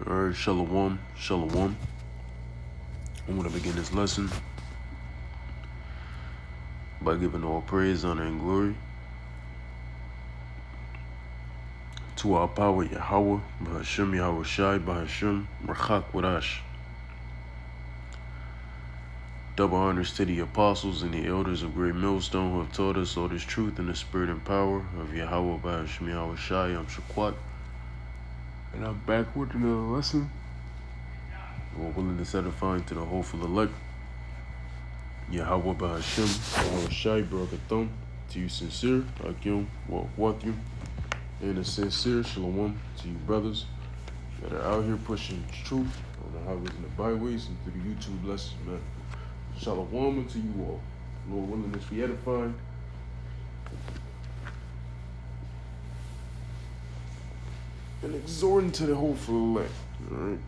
Alright, Shalom, Shalom. I'm going to begin this lesson by giving all praise, honor, and glory to our power, Yahweh, Bahashem, Yahweh Shai, Bahashem, Rachak Wadash. Double honors to the apostles and the elders of Great Millstone who have taught us all this truth in the spirit and power of Yahweh, Bahashem, Yahweh Shai. I'm Shaquat, and I'm back with another lesson. We're willing to edifying to the hopeful elect. Yahweh Bahashem, Yahweh Shai, Barakathon, to you sincere, Akim, Wakim, and a sincere Shalom to you brothers that are out here pushing truth on the highways and the byways and through the YouTube lessons, man. Shalom to you all. Lord willing, this be edifying. And exhorting to the hopeful elect, alright?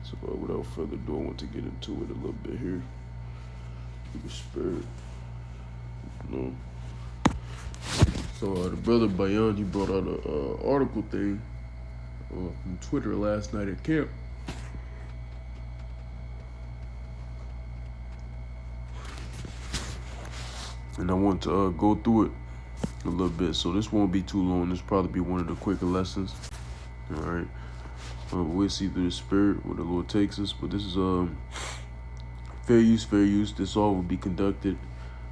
So without further ado, I want to get into it a little bit here. Through the spirit. So the brother Bayan, he brought out a article thing from Twitter last night at camp. And I want to go through it a little bit. So this won't be too long. This will probably be one of the quicker lessons. Alright. We'll see through the spirit where the Lord takes us. But this is fair use, fair use. This all will be conducted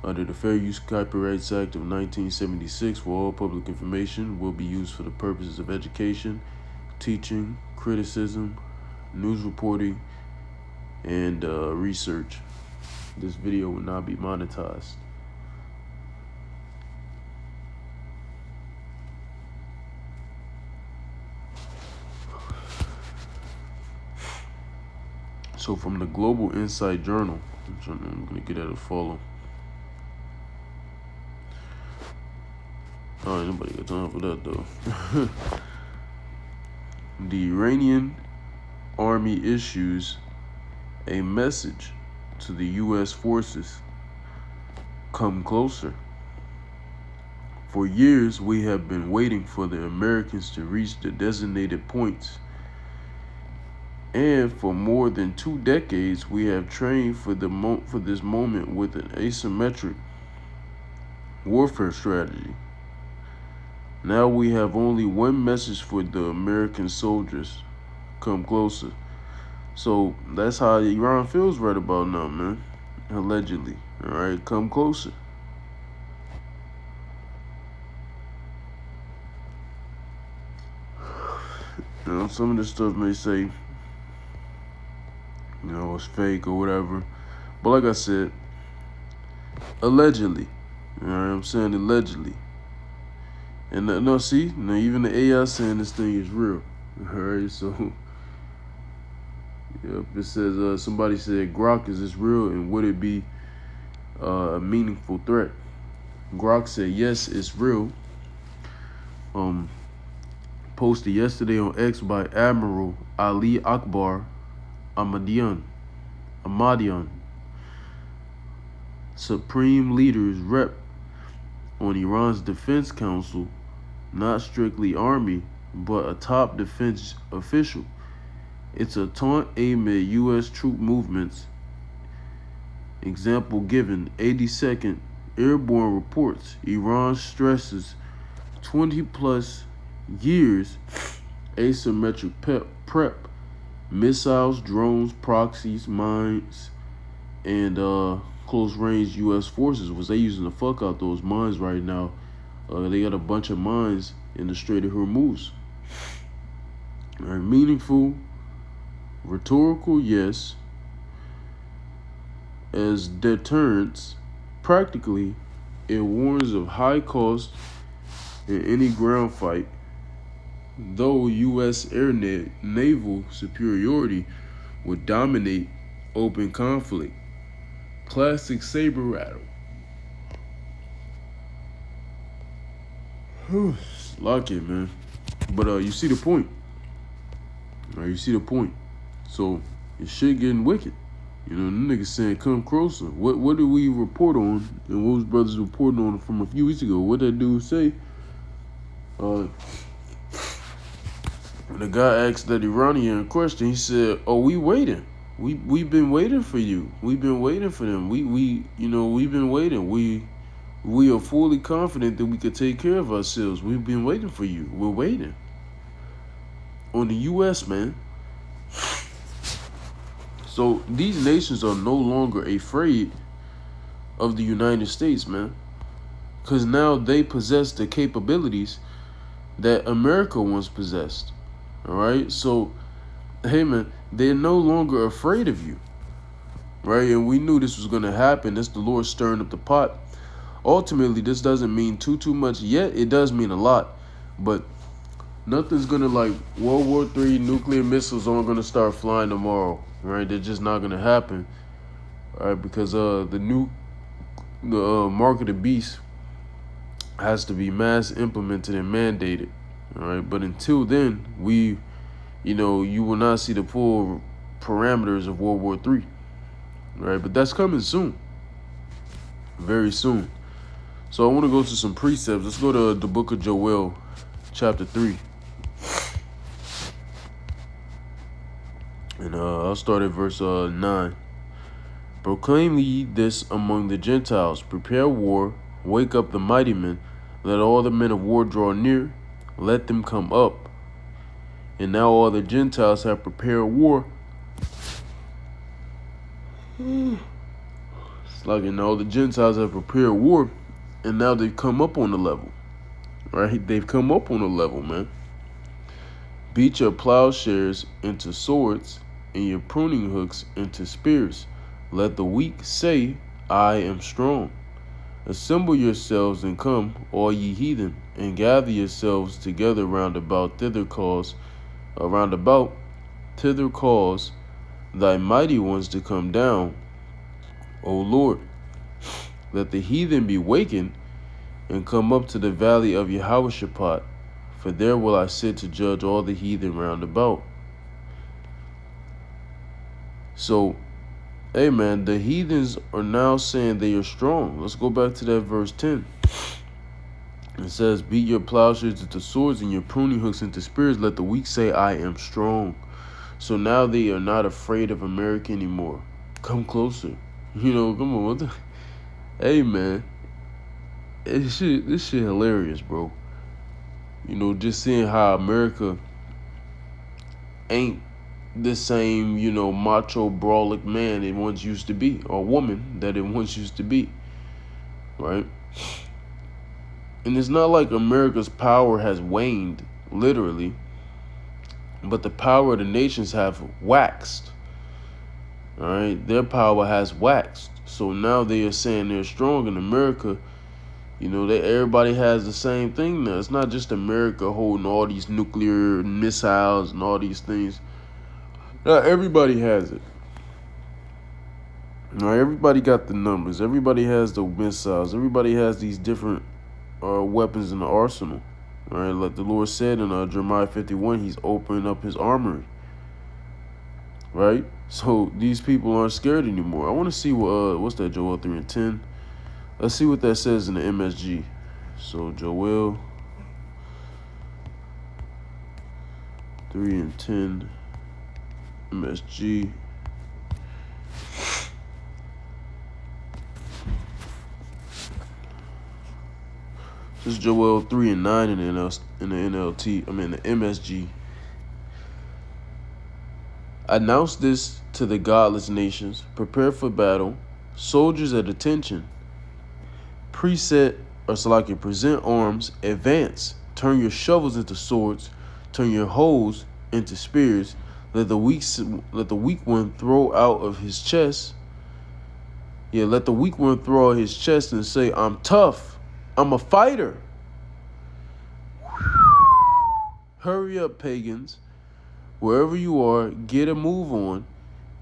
under the Fair Use Copyrights Act of 1976, for all public information will be used for the purposes of education, teaching, criticism, news reporting, and research. This video will not be monetized. So from the Global Insight Journal, I'm going to get at a follow. Oh, ain't nobody got time for that though. The Iranian army issues a message to the U.S. forces: come closer. For years, we have been waiting for the Americans to reach the designated points. And for more than 2 decades, we have trained for this moment with an asymmetric warfare strategy. Now we have only one message for the American soldiers: come closer. So that's how Iran feels right about now, man. Allegedly. All right, come closer. You know, some of this stuff may say, it's fake or whatever. But like I said, allegedly. You know what I'm saying? Allegedly. And no, see, now even the AI saying this thing is real. Alright, so yep, it says somebody said, Grok, is this real, and would it be a meaningful threat? Grok said, yes, it's real. Posted yesterday on X by Admiral Ali Akbar Ahmadian, supreme leader's rep on Iran's defense council, not strictly army, but a top defense official. It's a taunt aimed at U.S. troop movements. Example given, 82nd Airborne reports Iran stresses 20+ years asymmetric prep, missiles, drones, proxies, mines, and close-range U.S. forces. Was they using the fuck out those mines right now? They got a bunch of mines in the Strait of Hormuz. All right, meaningful, rhetorical, yes. As deterrence, practically, it warns of high cost in any ground fight, though U.S. naval superiority would dominate open conflict. Classic saber rattle. Lock it, man. But you see the point. All right, you see the point. So it's shit getting wicked. You know, the niggas saying come closer. What did we report on? And what was brothers reporting on from a few weeks ago? What that dude say? And the guy asked that Iranian question. He said, "Oh, we waiting. We've been waiting for you. We've been waiting for them. We've been waiting. We are fully confident that we could take care of ourselves. We've been waiting for you. We're waiting on the U.S., man." So these nations are no longer afraid of the United States, man, because now they possess the capabilities that America once possessed. All right, so hey, man, they're no longer afraid of you, right? And we knew this was going to happen. That's the Lord stirring up the pot. Ultimately, this doesn't mean too much yet. It does mean a lot, but nothing's gonna, like, World War III nuclear missiles aren't gonna start flying tomorrow, right? They're just not gonna happen, all right? Because the mark of the beast has to be mass implemented and mandated, all right? But until then, you will not see the full parameters of World War III, right? But that's coming soon, very soon. So I want to go to some precepts. Let's go to the book of Joel, chapter 3. And I'll start at verse 9. "Proclaim ye this among the Gentiles. Prepare war. Wake up the mighty men. Let all the men of war draw near. Let them come up. And now all the Gentiles have prepared war." It's like, and all the Gentiles have prepared war. And now they've come up on the level, right? They've come up on the level, man. "Beat your plowshares into swords and your pruning hooks into spears. Let the weak say, I am strong. Assemble yourselves and come, all ye heathen, and gather yourselves together thither cause thy mighty ones to come down, O Lord. Let the heathen be wakened and come up to the valley of Jehoshaphat, for there will I sit to judge all the heathen round about." So, hey, man, the heathens are now saying they are strong. Let's go back to that verse 10. It says, "Beat your plowshares into swords and your pruning hooks into spears. Let the weak say, I am strong." So now they are not afraid of America anymore. Come closer. Come on. What the? Hey, man. This shit hilarious, bro. Just seeing how America ain't the same, macho, brawlic man it once used to be, or woman that it once used to be, right? And it's not like America's power has waned, literally, but the power of the nations have waxed, all right? Their power has waxed. So now they are saying they're strong in America. Everybody has the same thing now. It's not just America holding all these nuclear missiles and all these things. Now everybody has it. All right, everybody got the numbers. Everybody has the missiles. Everybody has these different weapons in the arsenal. All right, like the Lord said in Jeremiah 51, he's opening up his armory. Right? So these people aren't scared anymore. I want to see what's that, Joel 3 and 10. Let's see what that says in the MSG. So Joel 3 and 10 MSG. This is Joel 3 and 9 in the NLT. The MSG. "Announce this to the godless nations. Prepare for battle. Soldiers at attention. Present arms. Advance. Turn your shovels into swords. Turn your hoes into spears. Let the weak one throw out of his chest. Let the weak one throw out his chest and say, I'm tough. I'm a fighter." Hurry up, pagans. Wherever you are, get a move on.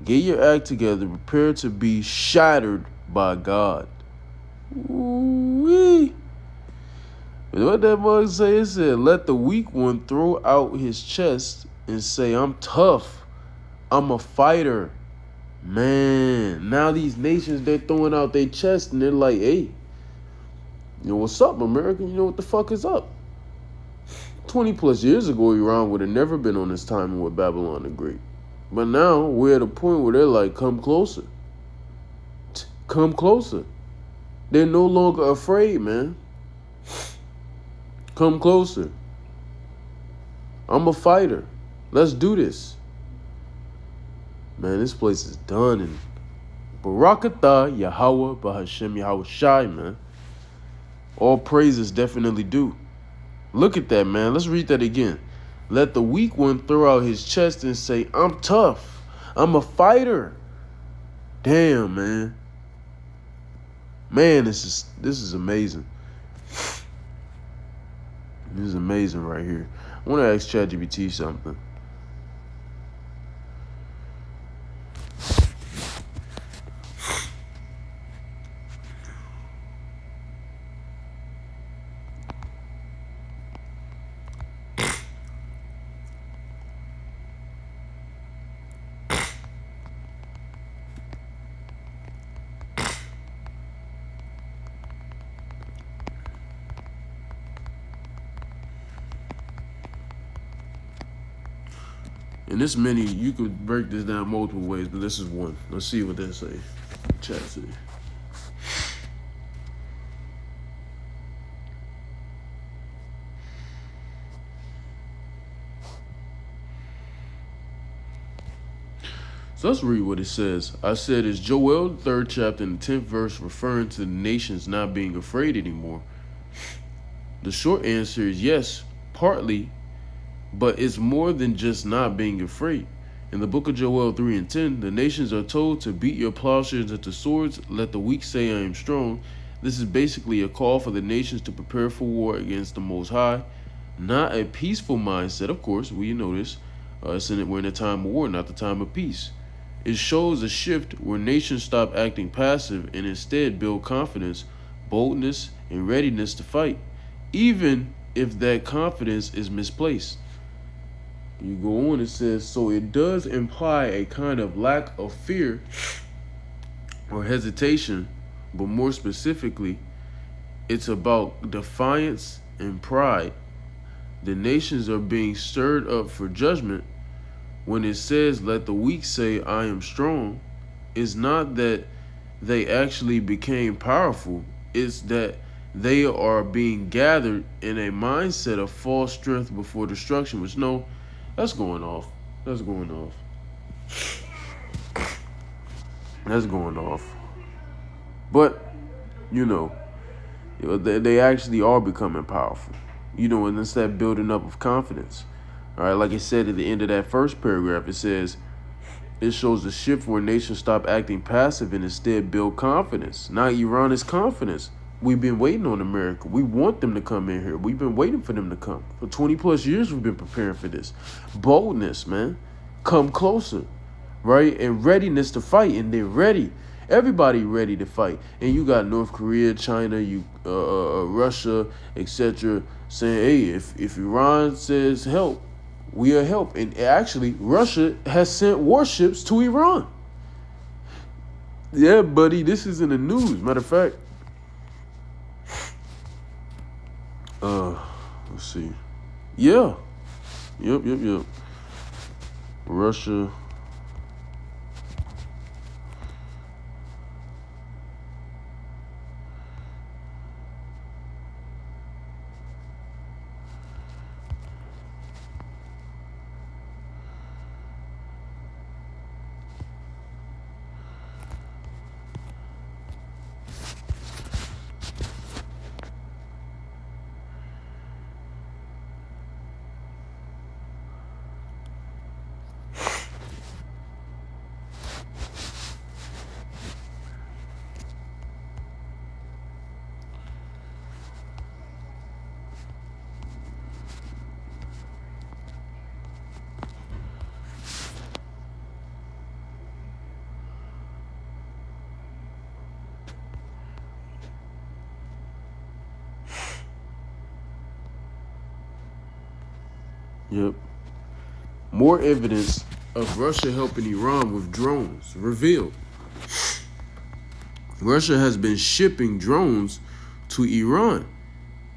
Get your act together. Prepare to be shattered by God. Ooh-wee. What that mug say? It said, let the weak one throw out his chest and say, I'm tough. I'm a fighter. Man, now these nations, they're throwing out their chest and they're like, hey, what's up, America? What the fuck is up? 20 plus years ago, Iran would have never been on this timing with Babylon the Great. But now we're at a point where they're like, come closer. Come closer. They're no longer afraid, man. Come closer. I'm a fighter. Let's do this. Man, this place is done. And Barakatah Yahweh Bahashem Yahweh Shai, man. All praises definitely due. Look at that, man. Let's read that again. Let the weak one throw out his chest and say, I'm tough. I'm a fighter. Damn, man. Man, this is amazing. This is amazing right here. I want to ask ChatGPT something. And this many, you could break this down multiple ways, but this is one. Let's see what they say. Chat say. So let's read what it says. I said, is Joel, 3rd chapter, and the 10th verse referring to the nations not being afraid anymore? The short answer is yes, partly, but it's more than just not being afraid. In the book of Joel 3 and 10, the nations are told to beat your plowshares into swords, let the weak say I am strong. This is basically a call for the nations to prepare for war against the Most High. Not a peaceful mindset, of course, we know this. We're in a time of war, not the time of peace. It shows a shift where nations stop acting passive and instead build confidence, boldness, and readiness to fight, even if that confidence is misplaced. You go on, it says, so it does imply a kind of lack of fear or hesitation, but more specifically, it's about defiance and pride. The nations are being stirred up for judgment. When it says, let the weak say, I am strong, it's not that they actually became powerful. It's that they are being gathered in a mindset of false strength before destruction, which no, that's going off. That's going off. That's going off. But, they actually are becoming powerful. And it's that building up of confidence. All right, like it said at the end of that first paragraph, it says, it shows the shift where nations stop acting passive and instead build confidence. Now Iran is confidence. We've been waiting on America. We want them to come in here. We've been waiting for them to come. For 20 plus years, we've been preparing for this. Boldness, man. Come closer, right? And readiness to fight. And they're ready. Everybody ready to fight. And you got North Korea, China, Russia, etc. saying, hey, if Iran says help, we are help. And actually, Russia has sent warships to Iran. Yeah, buddy, this is in the news. Matter of fact, let's see. Yeah. Yep. Russia. Yep. More evidence of Russia helping Iran with drones revealed. Russia has been shipping drones to Iran.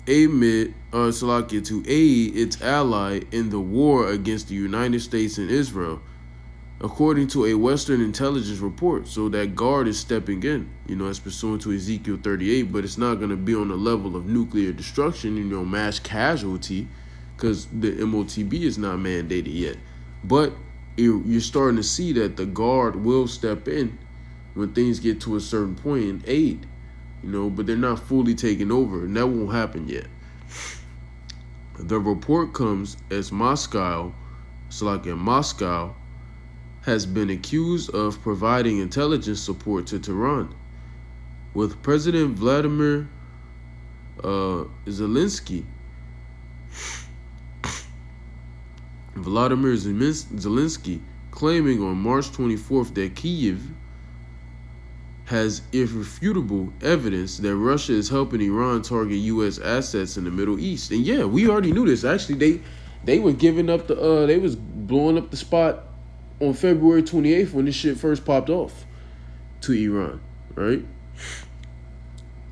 to aid its ally in the war against the United States and Israel, according to a Western intelligence report. So that guard is stepping in, as pursuant to Ezekiel 38, but it's not going to be on the level of nuclear destruction, mass casualty, because the MOTB is not mandated yet. But you're starting to see that the guard will step in when things get to a certain point and aid, but they're not fully taking over, and that won't happen yet. The report comes as Moscow has been accused of providing intelligence support to Tehran, with President Vladimir Zelensky claiming on March 24th that Kyiv has irrefutable evidence that Russia is helping Iran target U.S. assets in the Middle East. And yeah, we already knew this. Actually, they were giving up they was blowing up the spot on February 28th when this shit first popped off to Iran, right?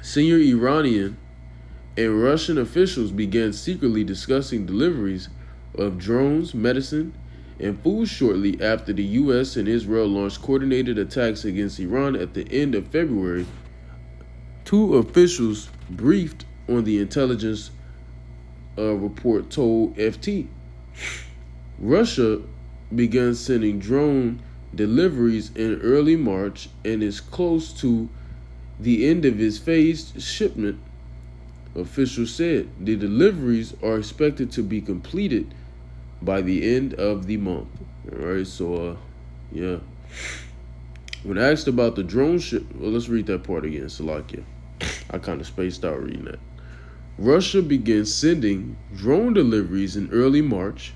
Senior Iranian and Russian officials began secretly discussing deliveries of drones, medicine, and food shortly after the U.S. and Israel launched coordinated attacks against Iran at the end of February. Two officials briefed on the intelligence report told FT. Russia began sending drone deliveries in early March and is close to the end of its phased shipment, officials said. The deliveries are expected to be completed by the end of the month. All right, so, yeah. When asked about the drone ship, well, let's read that part again, Salakia. I kind of spaced out reading that. Russia began sending drone deliveries in early March.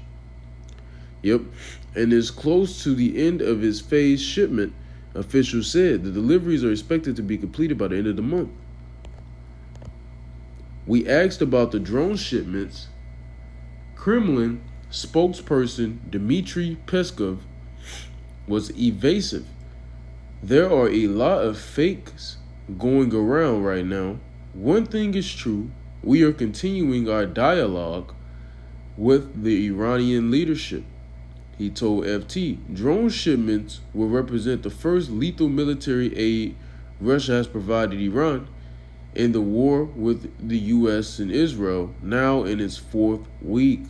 Yep. And is close to the end of its phased shipment, officials said. The deliveries are expected to be completed by the end of the month. We asked about the drone shipments. Kremlin spokesperson Dmitry Peskov was evasive. There are a lot of fakes going around right now. One thing is true. We are continuing our dialogue with the Iranian leadership, he told FT. Drone shipments will represent the first lethal military aid Russia has provided Iran in the war with the U.S. and Israel, now in its fourth week.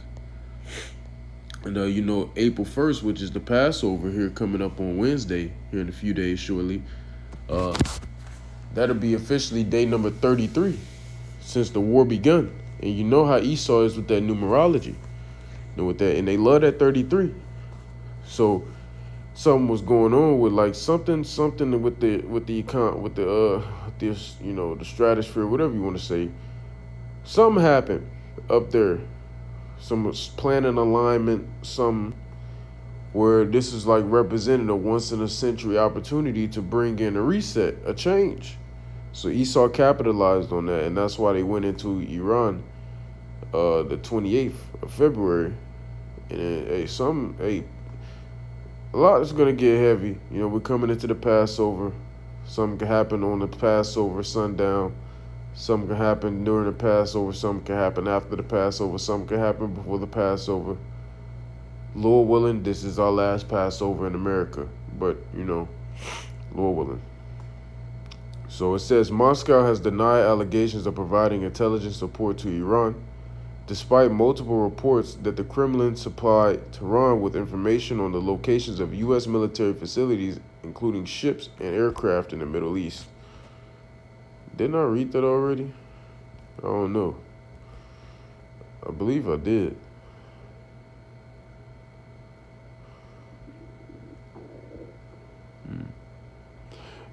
And, April 1st, which is the Passover here coming up on Wednesday, here in a few days shortly, that'll be officially day number 33 since the war begun. And you know how Esau is with that numerology. And they love that 33. So something was going on with like something with the stratosphere, whatever you want to say. Something happened up there. Some planet alignment, some where this is like representing a once in a century opportunity to bring in a reset, a change. So Esau capitalized on that, and that's why they went into Iran the 28th of February. And a lot is gonna get heavy. We're coming into the Passover. Something can happen on the Passover sundown. Something can happen during the Passover. Something can happen after the Passover. Something can happen before the Passover. Lord willing, this is our last Passover in America. But, Lord willing. So it says Moscow has denied allegations of providing intelligence support to Iran, despite multiple reports that the Kremlin supplied Tehran with information on the locations of U.S. military facilities, including ships and aircraft in the Middle East. Didn't I read that already? I don't know. I believe I did.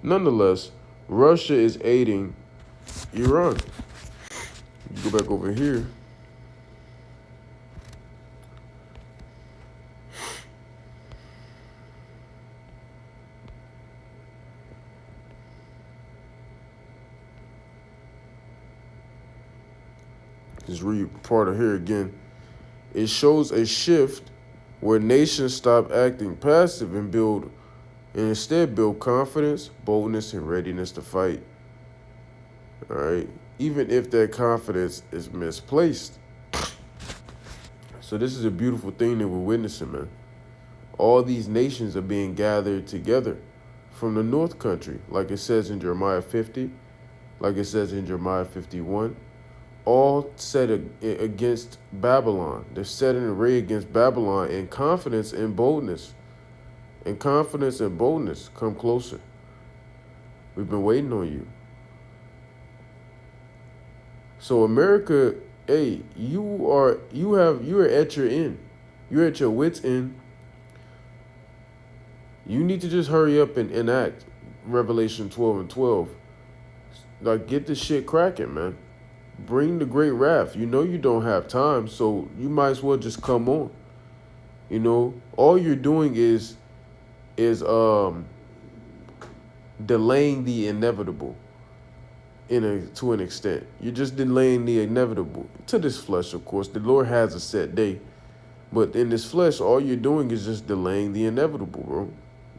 Nonetheless, Russia is aiding Iran. Go back over here. Just read part of here again. It shows a shift where nations stop acting passive and instead build confidence, boldness, and readiness to fight. All right. even if that confidence is misplaced. So this is a beautiful thing that we're witnessing, man. All these nations are being gathered together from the north country, like it says in Jeremiah 50, like it says in Jeremiah 51, all set against Babylon. They're set in array against Babylon in confidence and boldness. In confidence and boldness, come closer. We've been waiting on you. So America, hey, you're at your end. You're at your wit's end. You need to just hurry up and enact Revelation 12 and 12. Like, get this shit cracking, man. Bring the great wrath. You know you don't have time, so you might as well just come on. You know, all you're doing is delaying the inevitable to an extent. You're just delaying the inevitable to this flesh, of course. The Lord has a set day. But in this flesh, all you're doing is just delaying the inevitable, bro.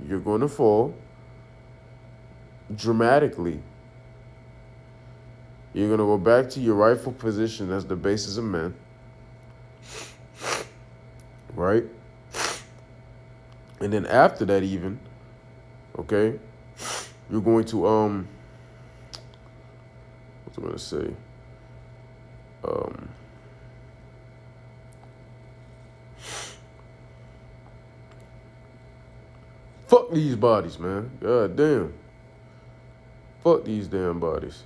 You're going to fall dramatically. You're going to go back to your rightful position as the basis of men. Right? And then after that even, okay, you're going to, what was I going to say? Fuck these bodies, man. God damn. Fuck these damn bodies.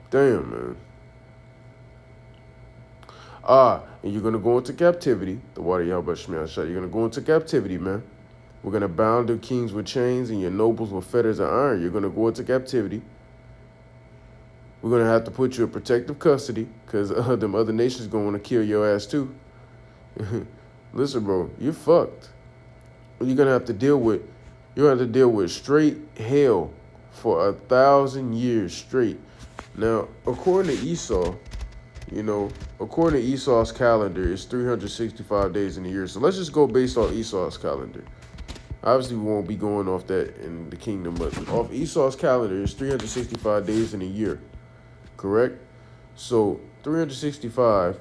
Damn, man. And you're going to go into captivity. The water Yahweh Shemiah Shah. You're going to go into captivity, man. We're going to bound your kings with chains and your nobles with fetters of iron. You're going to go into captivity. We're going to have to put you in protective custody because them other nations going to want to kill your ass too. Listen, bro, you're fucked. You're going to have to deal with straight hell for 1,000 years straight. Now, according to Esau, according to Esau's calendar, it's 365 days in a year. So let's just go based on Esau's calendar. Obviously, we won't be going off that in the kingdom, but off Esau's calendar, it's 365 days in a year. Correct? So 365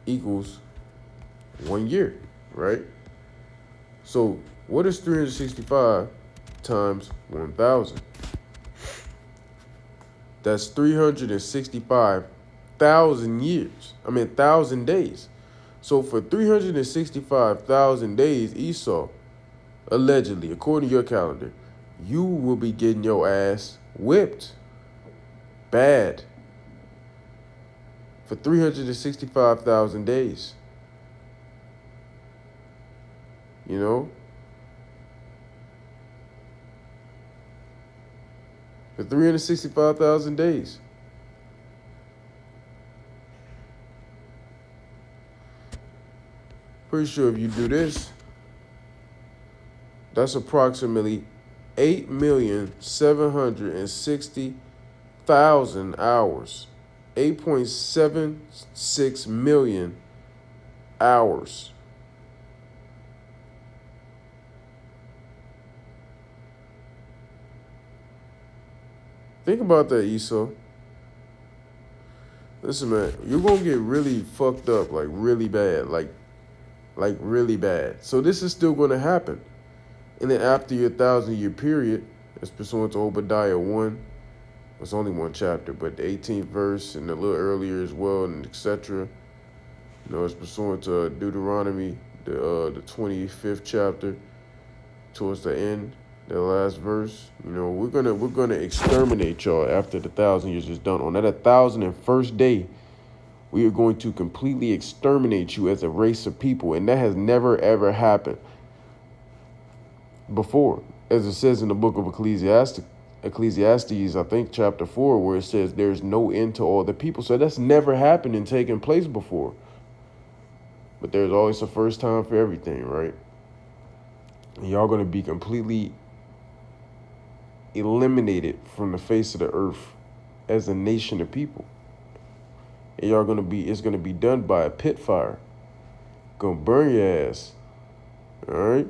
equals 1 year, right? So what is 365 times 1,000? That's 365,000 years. 1,000 days. So for 365,000 days, Esau, allegedly, according to your calendar, you will be getting your ass whipped bad for 365,000 days. You know? For 365,000 days. Pretty sure if you do this, that's approximately 8,760,000 hours. 8.76 million hours. Think about that, Esau. Listen, man, you're going to get really fucked up, like really bad, like really bad. So this is still going to happen. And then after your 1,000-year period, it's pursuant to Obadiah 1. It's only one chapter, but the 18th verse and a little earlier as well, and etc. It's pursuant to Deuteronomy, the 25th chapter, towards the end, the last verse. We're gonna exterminate y'all after the 1,000 years is done. On that 1,001st day, we are going to completely exterminate you as a race of people, and that has never ever happened before, as it says in the book of Ecclesiastes, I think chapter 4, where it says there's no end to all the people. So that's never happened and taken place before. But there's always a first time for everything, right? And y'all going to be completely eliminated from the face of the earth as a nation of people. And it's gonna be done by a pit fire. Gonna burn your ass. All right?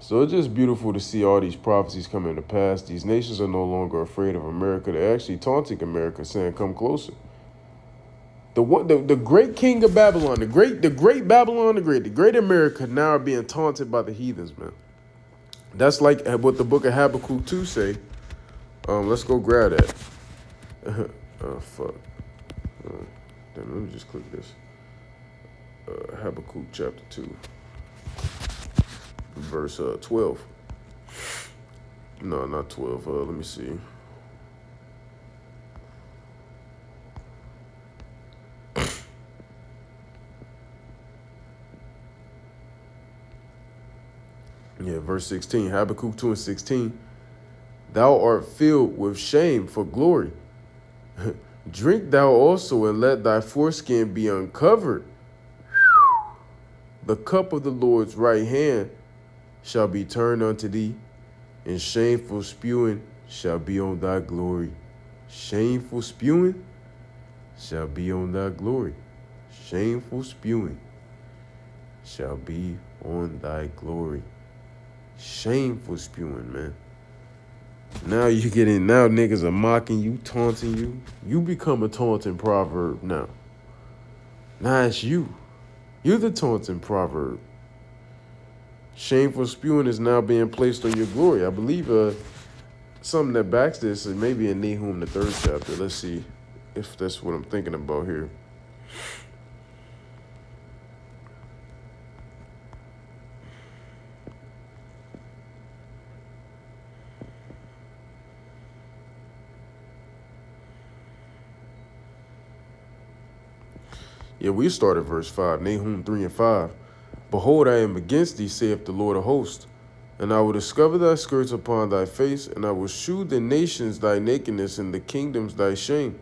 So it's just beautiful to see all these prophecies coming to pass. These nations are no longer afraid of America. They're actually taunting America, saying, come closer. The great king of Babylon, the great Babylon, the great America now are being taunted by the heathens, man. That's like what the book of Habakkuk 2 say. Let's go grab that. Oh, fuck. Damn, let me just click this. Habakkuk chapter 2. Verse 12. No, not 12. Let me see. Yeah, verse 16. Habakkuk 2 and 16. Thou art filled with shame for glory. Drink thou also, and let thy foreskin be uncovered. The cup of the Lord's right hand shall be turned unto thee, and shameful spewing shall be on thy glory. Shameful spewing shall be on thy glory. Shameful spewing shall be on thy glory. Shameful spewing, man. Now you get in. Now niggas are mocking you, taunting you. You become a taunting proverb now. Now it's you. You're the taunting proverb. Shameful spewing is now being placed on your glory. I believe something that backs this is maybe in Nahum, the 3rd chapter. Let's see if that's what I'm thinking about here. Yeah, we start at verse 5, Nahum 3 and 5. Behold, I am against thee, saith the Lord of hosts, and I will discover thy skirts upon thy face, and I will shew the nations thy nakedness, and the kingdoms thy shame.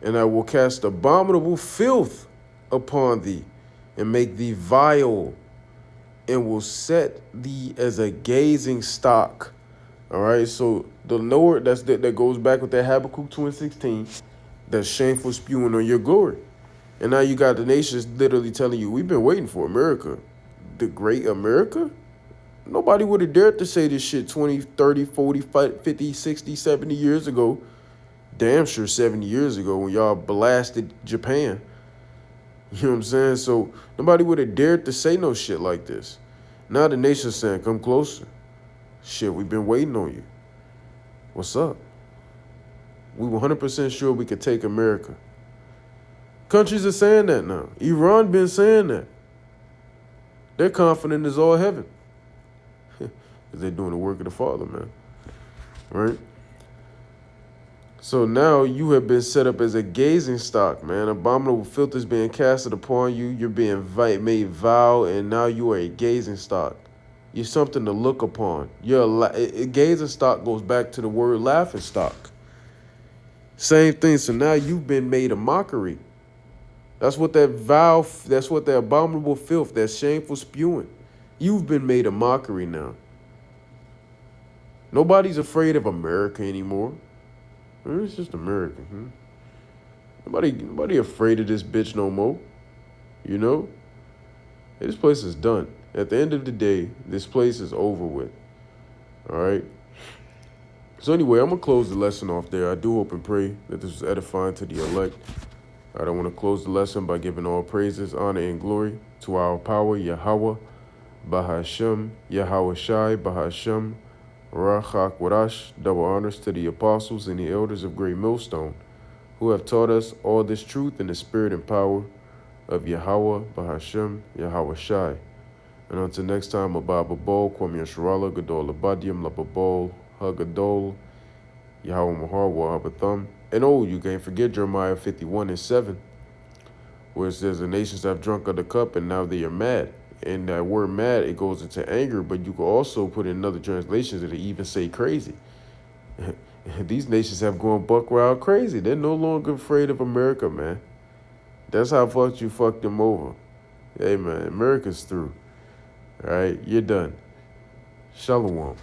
And I will cast abominable filth upon thee, and make thee vile, and will set thee as a gazing stock. All right, so the Lord, that goes back with that Habakkuk 2 and 16, that shameful spewing on your glory. And now you got the nations literally telling you, we've been waiting for America. The great America? Nobody would have dared to say this shit 20, 30, 40, 50, 60, 70 years ago. Damn sure 70 years ago when y'all blasted Japan. You know what I'm saying? So nobody would have dared to say no shit like this. Now the nation's saying, come closer. Shit, we've been waiting on you. What's up? We were 100% sure we could take America. Countries are saying that now. Iran been saying that. They're confident as all heaven. Because they're doing the work of the Father, man. Right? So now you have been set up as a gazing stock, man. Abominable filth is being casted upon you. You're being made vile, and now you are a gazing stock. You're something to look upon. A gazing stock goes back to the word laughing stock. Same thing. So now you've been made a mockery. That's what that abominable filth, that shameful spewing. You've been made a mockery now. Nobody's afraid of America anymore. It's just America. Nobody afraid of this bitch no more. You know? Hey, this place is done. At the end of the day, this place is over with. All right? So anyway, I'm going to close the lesson off there. I do hope and pray that this was edifying to the elect. I want to close the lesson by giving all praises, honor, and glory to our power, Yahweh, Bahashem, Yahweh Shai, Bahashem, Rachak Warash. Double honors to the apostles and the elders of Great Millstone, who have taught us all this truth in the spirit and power of Yahweh, Bahashem, Yahweh Shai. And until next time, Abba Bol, Kwame Yasharala, Gadol Abadium, Lababol, Hagadol, Yahweh Mahar, Wahabatham. And you can't forget Jeremiah 51 and 7, where it says the nations have drunk of the cup and now they are mad. And that word mad, it goes into anger, but you can also put in other translations that even say crazy. These nations have gone buck wild crazy. They're no longer afraid of America, man. That's how you fucked them over. Hey, man, America's through. All right, you're done. Shalom.